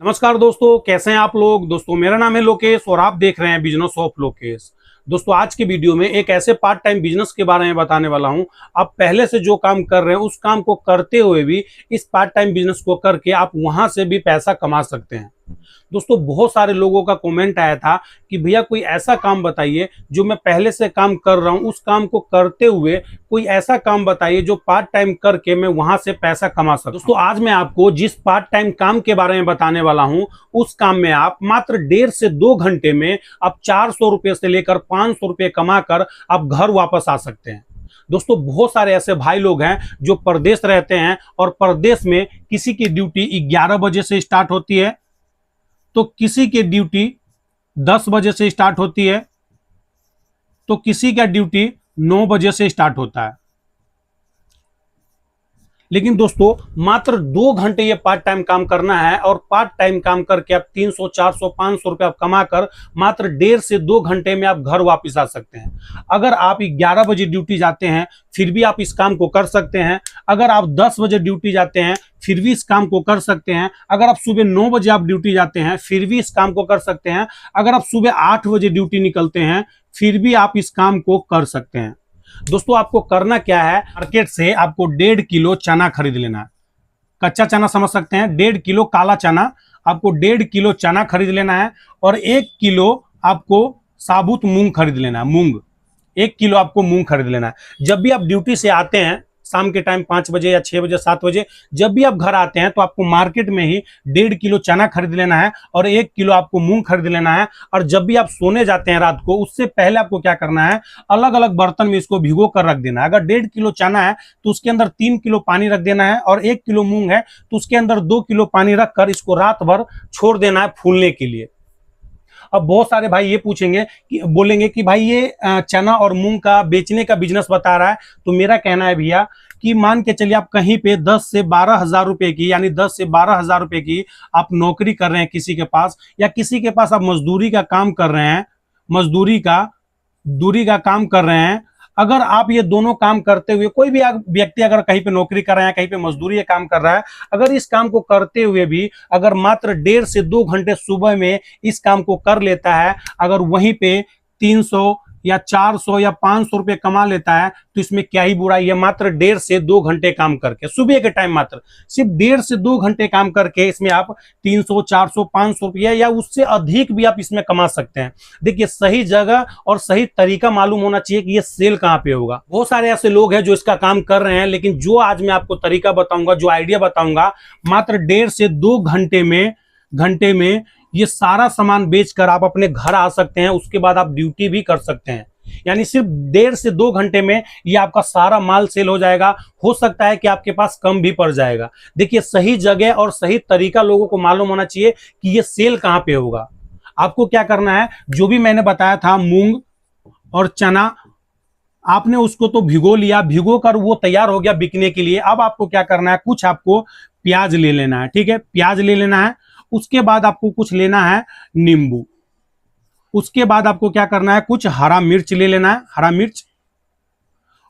नमस्कार दोस्तों, कैसे हैं आप लोग। दोस्तों मेरा नाम है लोकेश और आप देख रहे हैं बिजनेस ऑफ लोकेश। दोस्तों आज की वीडियो में एक ऐसे पार्ट टाइम बिजनेस के बारे में बताने वाला हूं। आप पहले से जो काम कर रहे हैं उस काम को करते हुए भी इस पार्ट टाइम बिजनेस को करके आप वहां से भी पैसा कमा सकते हैं। दोस्तों बहुत सारे लोगों का कमेंट आया था कि भैया कोई ऐसा काम बताइए जो मैं पहले से काम कर रहा हूं, उस काम को करते हुए कोई ऐसा काम बताइए जो पार्ट टाइम करके मैं वहां से पैसा कमा सकूं। दोस्तों आज मैं आपको जिस पार्ट टाइम काम के बारे में बताने वाला हूं उस काम में आप मात्र 1.5 से 2 घंटे में आप 400 रुपए से लेकर 500 रुपए कमाकर आप घर वापस आ सकते हैं। दोस्तों बहुत सारे ऐसे भाई लोग हैं जो परदेश रहते हैं और परदेश में किसी की ड्यूटी 11 बजे से स्टार्ट होती है तो किसी की ड्यूटी 10 बजे से स्टार्ट होती है तो किसी का ड्यूटी 9 बजे से स्टार्ट होता है। लेकिन दोस्तों मात्र 2 घंटे ये पार्ट टाइम काम करना है और पार्ट टाइम काम करके आप 300, 400, 500 रुपए आप कमाकर मात्र 1.5 से 2 घंटे में आप घर वापस आ सकते हैं। अगर आप 11 बजे ड्यूटी जाते हैं फिर भी आप इस काम को कर सकते हैं। अगर आप 10 बजे ड्यूटी जाते हैं फिर भी इस काम को कर सकते हैं। अगर आप सुबह 9 बजे आप ड्यूटी जाते हैं फिर भी इस काम को कर सकते हैं। अगर आप सुबह 8 बजे ड्यूटी निकलते हैं फिर भी आप इस काम को कर सकते हैं। दोस्तों आपको करना क्या है, मार्केट से आपको 1.5 किलो चना खरीद लेना है। कच्चा चना समझ सकते हैं, 1.5 किलो काला चना, आपको 1.5 किलो चना खरीद लेना है और 1 किलो आपको साबुत मूंग खरीद लेना है। मूंग 1 किलो आपको मूंग खरीद लेना है। जब भी आप ड्यूटी से आते हैं शाम के टाइम 5 बजे या 6 बजे 7 बजे जब भी आप घर आते हैं तो आपको मार्केट में ही 1.5 किलो चना खरीद लेना है और 1 किलो आपको मूंग खरीद लेना है। और जब भी आप सोने जाते हैं रात को उससे पहले आपको क्या करना है, अलग अलग बर्तन में इसको भिगो कर रख देना है। अगर 1.5 किलो चना है तो उसके अंदर 3 किलो पानी रख देना है और 1 किलो मूंग है तो उसके अंदर 2 किलो पानी रखकर इसको रात भर छोड़ देना है फूलने के लिए। अब बहुत सारे भाई ये पूछेंगे कि बोलेंगे कि भाई ये चना और मूंग का बेचने का बिजनेस बता रहा है। तो मेरा कहना है भैया कि मान के चलिए आप कहीं पे 10 से 12 हजार रुपए की यानी 10 से 12 हजार रुपए की आप नौकरी कर रहे हैं किसी के पास, या किसी के पास आप मजदूरी का काम कर रहे हैं, मजदूरी का दूरी का काम कर रहे हैं। अगर आप ये दोनों काम करते हुए कोई भी व्यक्ति अगर कहीं पे नौकरी कर रहा है, कहीं पे मजदूरी का काम कर रहा है, अगर इस काम को करते हुए भी अगर मात्र 1.5 से 2 घंटे सुबह में इस काम को कर लेता है, अगर वहीं पे 300 या 400 या 500 रुपए कमा लेता है तो इसमें क्या ही बुराई है। मात्र 1.5 से 2 घंटे काम करके सुबह के टाइम मात्र सिर्फ 1.5 से 2 घंटे काम करके इसमें आप 300, 400, 500 रुपया या उससे अधिक भी आप इसमें कमा सकते हैं। देखिए सही जगह और सही तरीका मालूम होना चाहिए कि ये सेल कहाँ पे होगा। बहुत सारे ऐसे लोग हैं जो इसका काम कर रहे हैं, लेकिन जो आज मैं आपको तरीका बताऊंगा, जो आइडिया बताऊंगा, मात्र 1.5 से 2 घंटे में ये सारा सामान बेचकर आप अपने घर आ सकते हैं। उसके बाद आप ड्यूटी भी कर सकते हैं। यानी सिर्फ 1.5 से 2 घंटे में ये आपका सारा माल सेल हो जाएगा। हो सकता है कि आपके पास कम भी पड़ जाएगा। देखिए सही जगह और सही तरीका लोगों को मालूम होना चाहिए कि ये सेल कहां पे होगा। आपको क्या करना है, जो भी मैंने बताया था मूंग और चना, आपने उसको तो भिगो लिया, भिगो कर वो तैयार हो गया बिकने के लिए। अब आपको क्या करना है, कुछ आपको प्याज ले लेना है, ठीक है, प्याज ले लेना है। उसके बाद आपको कुछ लेना है नींबू। उसके बाद आपको क्या करना है, कुछ हरा मिर्च ले लेना है, हरा मिर्च।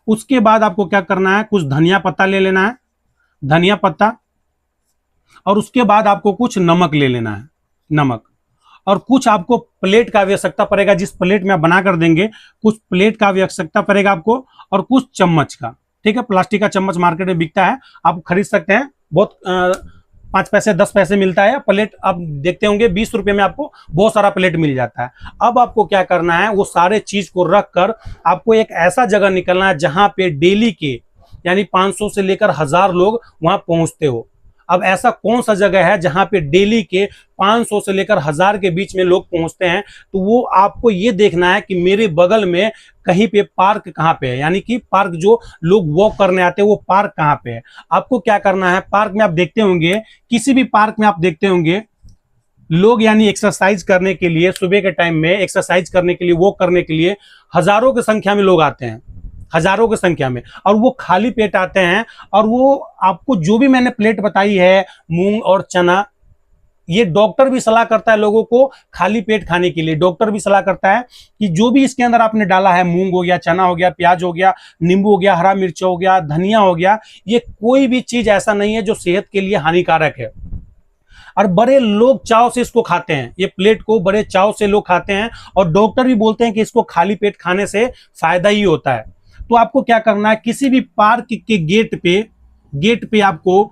उसके बाद आपको क्या करना है, कुछ धनिया पत्ता ले लेना है, धनिया पत्ता। और उसके बाद आपको कुछ नमक ले लेना है, नमक। और कुछ आपको प्लेट का आवश्यकता पड़ेगा, जिस प्लेट में आप बना कर देंगे कुछ प्लेट का आवश्यकता पड़ेगा आपको, और कुछ चम्मच का, ठीक है। प्लास्टिक का चम्मच मार्केट में बिकता है, आप खरीद सकते हैं। बहुत 5 पैसे 10 पैसे मिलता है प्लेट। आप देखते होंगे 20 रुपए में आपको बहुत सारा प्लेट मिल जाता है। अब आपको क्या करना है, वो सारे चीज को रख कर आपको एक ऐसा जगह निकलना है जहां पे डेली के यानी 500 से लेकर 1000 लोग वहां पहुंचते हो। अब ऐसा कौन सा जगह है जहां पे डेली के 500 से लेकर 1000 के बीच में लोग पहुंचते हैं, तो वो आपको ये देखना है कि मेरे बगल में कहीं पे पार्क कहां पे है, यानी कि पार्क जो लोग वॉक करने आते हैं वो पार्क कहां पे है। आपको क्या करना है, पार्क में आप देखते होंगे, किसी भी पार्क में आप देखते होंगे लोग यानी एक्सरसाइज करने के लिए, सुबह के टाइम में एक्सरसाइज करने के लिए, वॉक करने के लिए हजारों की संख्या में लोग आते हैं, हजारों की संख्या में, और वो खाली पेट आते हैं। और वो आपको जो भी मैंने प्लेट बताई है मूंग और चना, ये डॉक्टर भी सलाह करता है लोगों को खाली पेट खाने के लिए। डॉक्टर भी सलाह करता है कि जो भी इसके अंदर आपने डाला है, मूंग हो गया, चना हो गया, प्याज हो गया, नींबू हो गया, हरा मिर्च हो गया, धनिया हो गया, ये कोई भी चीज ऐसा नहीं है जो सेहत के लिए हानिकारक है। और बड़े लोग चाव से इसको खाते हैं, ये प्लेट को बड़े चाव से लोग खाते हैं, और डॉक्टर भी बोलते हैं कि इसको खाली पेट खाने से फायदा ही होता है। तो आपको क्या करना है, किसी भी पार्क के गेट पे आपको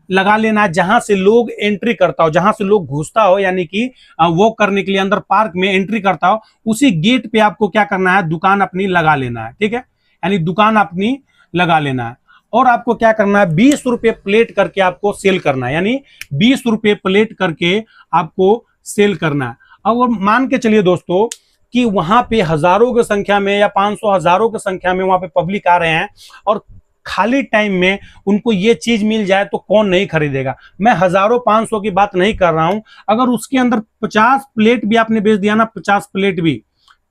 लगा लेना है, जहां से लोग एंट्री करता हो, जहां से लोग घुसता हो, यानी कि वॉक करने के लिए अंदर पार्क में एंट्री करता हो, उसी गेट पे आपको क्या करना है, दुकान अपनी लगा लेना है। ठीक है, यानी दुकान अपनी लगा लेना है। और आपको क्या करना है, 20 रुपए प्लेट करके आपको सेल करना है, यानी 20 रुपए प्लेट करके आपको सेल करना है। अब मान के चलिए दोस्तों कि वहां पे हजारों की संख्या में या 500 हजारों की संख्या में वहां पे पब्लिक आ रहे हैं, और खाली टाइम में उनको ये चीज मिल जाए तो कौन नहीं खरीदेगा। मैं हजारों 500 की बात नहीं कर रहा हूं, अगर उसके अंदर 50 प्लेट भी आपने बेच दिया ना, 50 प्लेट भी,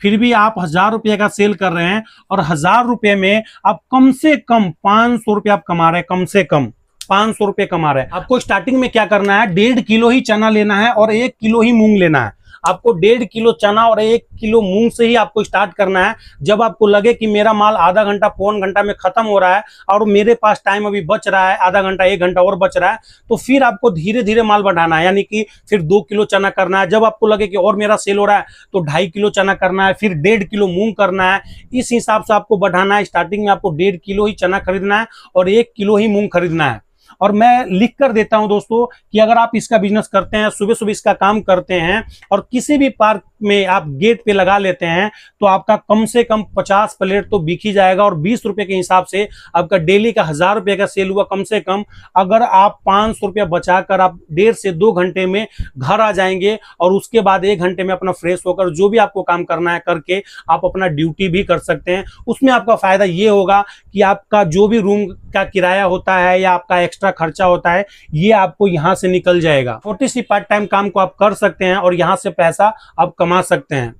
फिर भी आप 1000 रुपये का सेल कर रहे हैं, और 1000 रुपये में आप कम से कम 500 रुपये आप कमा रहे हैं, कम से कम 500 रुपये कमा रहे हैं। आपको स्टार्टिंग में क्या करना है, 1.5 किलो ही चना लेना है और 1 किलो ही मूंग लेना है। आपको 1.5 किलो चना और 1 किलो मूंग से ही आपको स्टार्ट करना है। जब आपको लगे कि मेरा माल आधा घंटा पौन घंटा में खत्म हो रहा है और मेरे पास टाइम अभी बच रहा है, आधा घंटा 1 घंटा और बच रहा है, तो फिर आपको धीरे धीरे माल बढ़ाना है, यानी कि फिर 2 किलो चना करना है। जब आपको लगे कि और मेरा सेल हो रहा है तो 2.5 किलो चना करना है, फिर 1.5 किलो मूंग करना है। इस हिसाब से आपको बढ़ाना है। स्टार्टिंग में आपको 1.5 किलो ही चना खरीदना है और 1 किलो ही मूंग खरीदना है। और मैं लिख कर देता हूं दोस्तों कि अगर आप इसका बिजनेस करते हैं, सुबह सुबह इसका काम करते हैं और किसी भी पार्क में आप गेट पे लगा लेते हैं, तो आपका कम से कम 50 प्लेट तो बिक ही जाएगा। और 20 रुपए के हिसाब से आपका डेली का 1000 रुपए का सेल हुआ। कम से कम अगर आप 500 रुपया बचाकर आप 1.5 से 2 घंटे में घर आ जाएंगे, और उसके बाद 1 घंटे में अपना फ्रेश होकर जो भी आपको काम करना है करके आप अपना ड्यूटी भी कर सकते हैं। उसमें आपका फायदा ये होगा कि आपका जो भी रूम का किराया होता है या आपका एक्स्ट्रा खर्चा होता है, ये आपको यहां से निकल जाएगा। छोटी सी पार्ट टाइम काम को आप कर सकते हैं और यहां से पैसा आप कमा सकते हैं।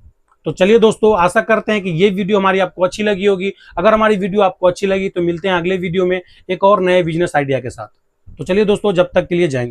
तो चलिए दोस्तों, आशा करते हैं कि ये वीडियो हमारी आपको अच्छी लगी होगी। अगर हमारी वीडियो आपको अच्छी लगी तो मिलते हैं अगले वीडियो में एक और नए बिजनेस आइडिया के साथ। तो चलिए दोस्तों, जब तक के लिए जय हिंद।